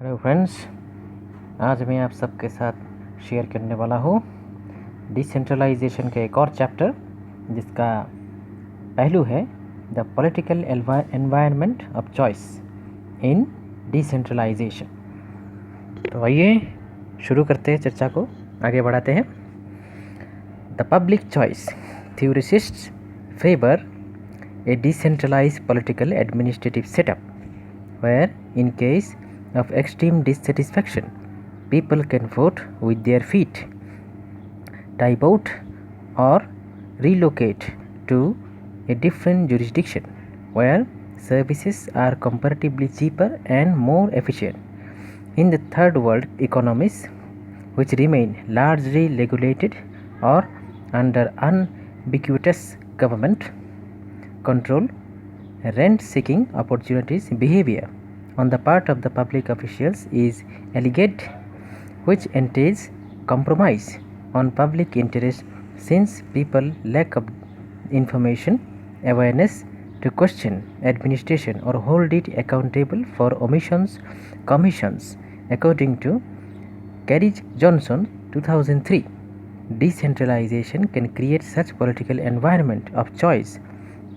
Hello friends, आज मैं आप सबके साथ शेयर करने वाला हूँ डिसेंट्रलाइजेशन का एक और चैप्टर जिसका पहलू है the political environment of choice in decentralization. तो आइए शुरू करते हैं, चर्चा को आगे बढ़ाते हैं। The public choice theorists favor a decentralized political administrative setup where in case of extreme dissatisfaction people can vote with their feet, type out or relocate to a different jurisdiction where services are comparatively cheaper and more efficient. In the third world economies, which remain largely regulated or under ubiquitous government control, rent-seeking opportunities behavior on the part of the public officials is alleged, which entails compromise on public interest since people lack of information, awareness to question administration or hold it accountable for commissions. According to Carriage Johnson 2003, decentralization can create such political environment of choice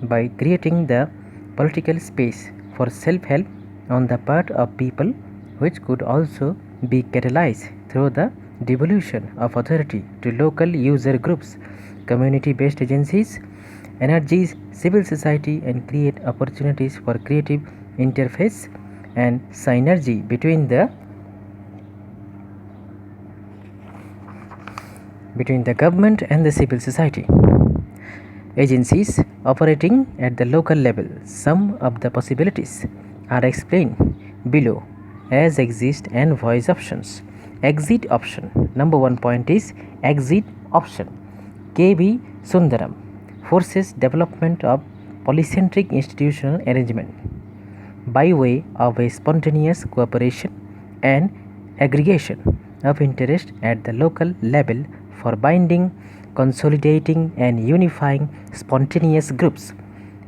by creating the political space for self-help on the part of people, which could also be catalyzed through the devolution of authority to local user groups, community-based agencies, energize civil society and create opportunities for creative interface and synergy between the government and the civil society agencies operating at the local level. Some of the possibilities are explained below as exit and voice options. Exit option. Number 1 point is exit option. K.V. Sundaram forces development of polycentric institutional arrangement by way of a spontaneous cooperation and aggregation of interest at the local level for binding, consolidating and unifying spontaneous groups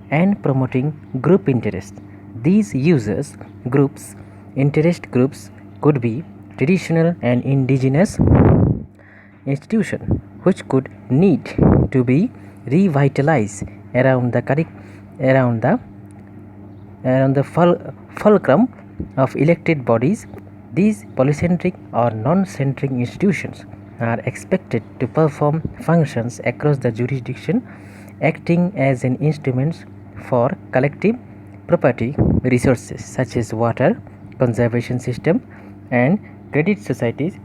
and promoting group interest. These users groups, interest groups could be traditional and indigenous institutions which could need to be revitalized around the fulcrum of elected bodies. These polycentric or non-centric institutions are expected to perform functions across the jurisdiction, acting as an instrument for collective property resources such as water, conservation system and credit societies,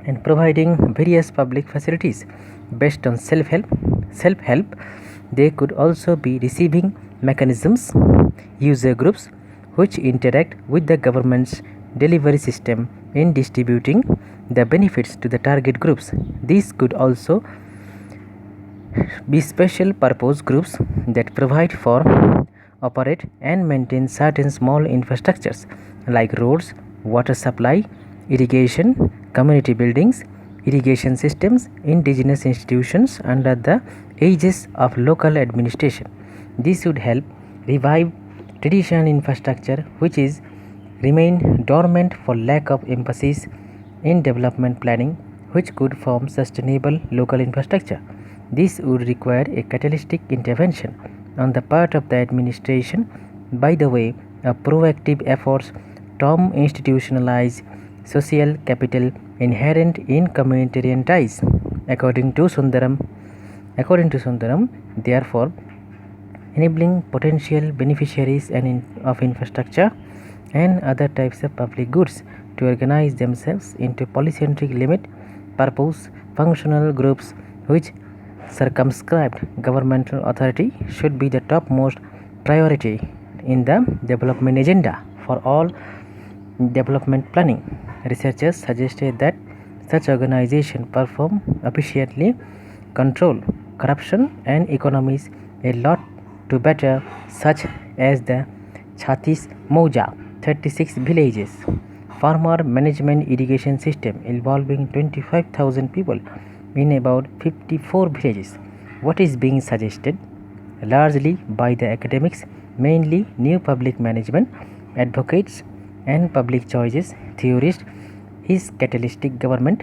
and providing various public facilities based on self-help. They could also be receiving mechanisms, user groups which interact with the government's delivery system in distributing the benefits to the target groups. These could also be special purpose groups that provide for, operate and maintain certain small infrastructures like roads, water supply, irrigation, community buildings, irrigation systems, indigenous institutions under the aegis of local administration. This would help revive traditional infrastructure which is remain dormant for lack of emphasis in development planning, which could form sustainable local infrastructure. This would require a catalytic intervention on the part of the administration by the way of proactive efforts to institutionalize social capital inherent in communitarian ties. According to Sundaram, therefore, enabling potential beneficiaries of infrastructure and other types of public goods to organize themselves into polycentric limit purpose functional groups which circumscribed governmental authority should be the topmost priority in the development agenda for all development planning. Researchers suggested that such organizations perform efficiently control corruption and economies a lot to better, such as the Chhatis Mauja 36 villages farmer management irrigation system involving 25,000 people in about 54 villages. What is being suggested largely by the academics, mainly new public management advocates, and public choices theorist is catalytic government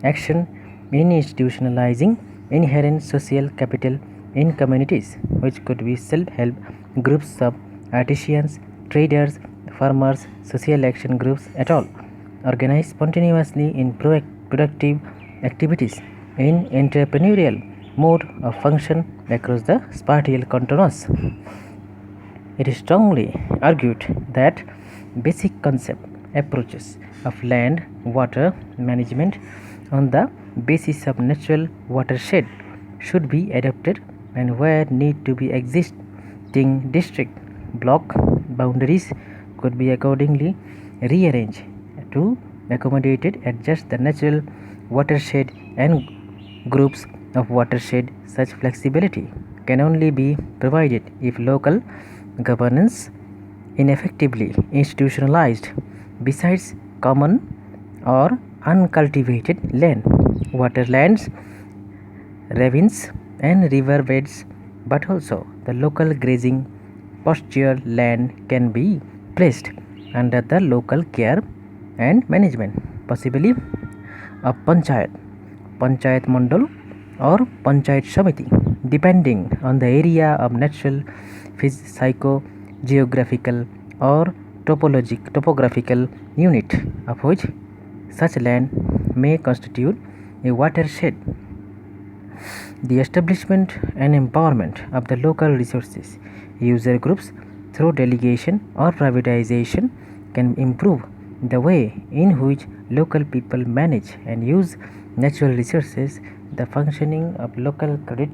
action in institutionalizing inherent social capital in communities, which could be self-help groups of artisans, traders, farmers, social action groups at all, organized spontaneously in productive activities in entrepreneurial mode of function across the spatial contours. It is strongly argued that basic concept approaches of land water management on the basis of natural watershed should be adopted, and where need to be existing district block boundaries could be accordingly rearranged to accommodate adjust the natural watershed and groups of watershed. Such flexibility can only be provided if local governance ineffectively institutionalized. Besides common or uncultivated land, waterlands, ravines, and river beds, but also the local grazing pasture land can be placed under the local care and management, possibly a panchayat mandal, or panchayat samiti, depending on the area of natural, psycho-geographical, or topographical unit of which such land may constitute a watershed. The establishment and empowerment of the local resources user groups through delegation or privatization can improve the way in which local people manage and use natural resources. The functioning of local credit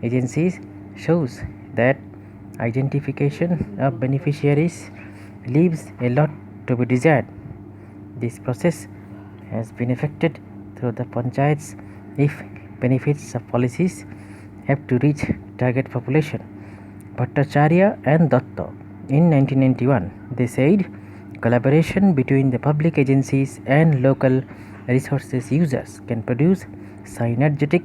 agencies shows that identification of beneficiaries leaves a lot to be desired. This process has been effected through the panchayats if benefits of policies have to reach target population. Bhattacharya and Datta in 1991 they said collaboration between the public agencies and local resources users can produce synergetic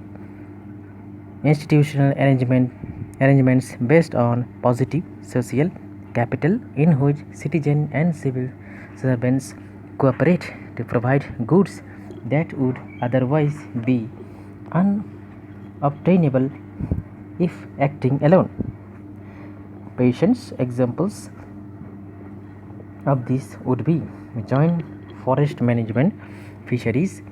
institutional arrangements based on positive social capital in which citizens and civil servants cooperate to provide goods that would otherwise be unobtainable if acting alone. Patients examples of this would be joint forest management, fisheries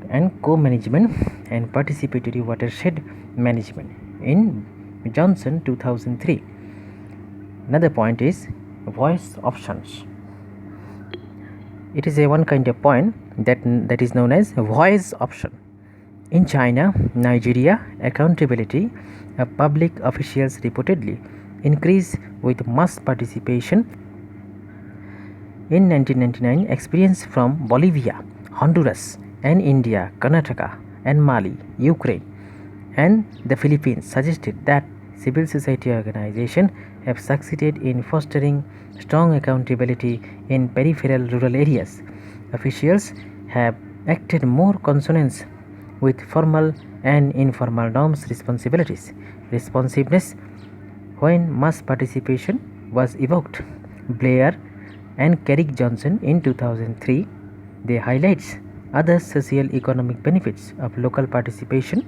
and co-management, and participatory watershed management in Johnson 2003. Another point is voice options. It is a one kind of point that is known as voice option. In China, Nigeria, accountability of public officials reportedly increased with mass participation. In 1999, experience from Bolivia, Honduras, and India, Karnataka, and Mali, Ukraine, and the Philippines suggested that civil society organizations have succeeded in fostering strong accountability in peripheral rural areas. Officials have acted more consonance with formal and informal norms responsiveness when mass participation was evoked. Blair and Carrick Johnson in 2003 they highlights other social economic benefits of local participation.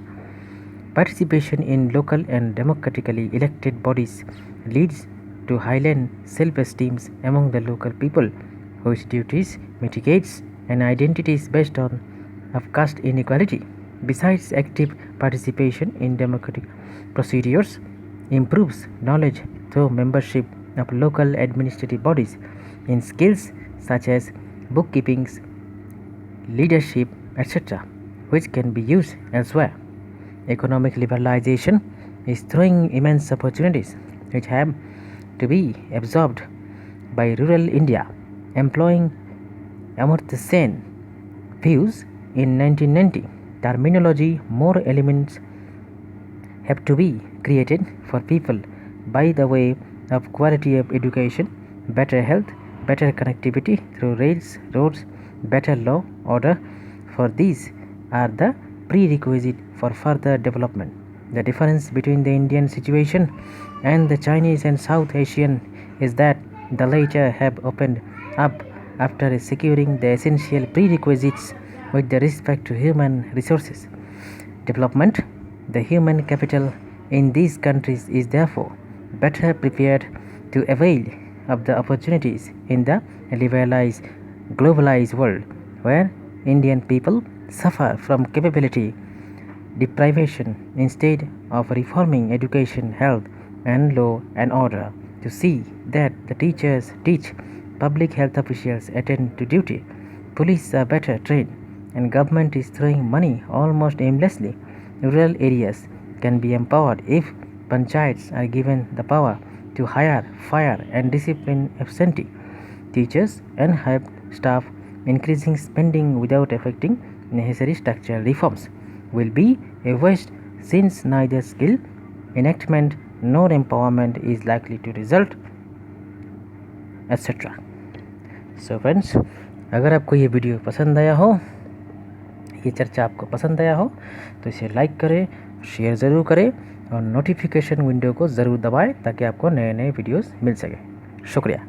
Participation in local and democratically elected bodies leads to heightened self-esteem among the local people, whose duties mitigates an identities based on of caste inequality. Besides, active participation in democratic procedures improves knowledge through membership of local administrative bodies in skills such as bookkeeping, leadership, etc., which can be used elsewhere. Economic liberalization is throwing immense opportunities which have to be absorbed by rural India. Employing Amartya Sen views in 1990, terminology more elements have to be created for people by the way of quality of education, better health, better connectivity through rails, roads, better law order. For these are the prerequisite for further development. The difference between the Indian situation and the Chinese and South Asian is that The latter have opened up after securing the essential prerequisites with respect to human resources development. The human capital in these countries is therefore better prepared to avail of the opportunities in the liberalized, globalized world, where Indian people suffer from capability deprivation instead of reforming education, health, and law and order to see that the teachers teach, public health officials attend to duty, police are better trained, and government is throwing money almost aimlessly. Rural areas can be empowered if panchayats are given the power to hire, fire, and discipline absentee teachers and help staff. Increasing spending without affecting necessary structural reforms will be a waste, since neither skill enactment nor empowerment is likely to result, etc. So friends, अगर आपको ये video पसंद आया हो, ये चर्चा आपको पसंद आया हो, तो इसे लाइक करें, शेयर ज़रूर करें और नोटिफिकेशन विंडो को ज़रूर दबाएं ताकि आपको नए नए वीडियोस मिल सके। शुक्रिया।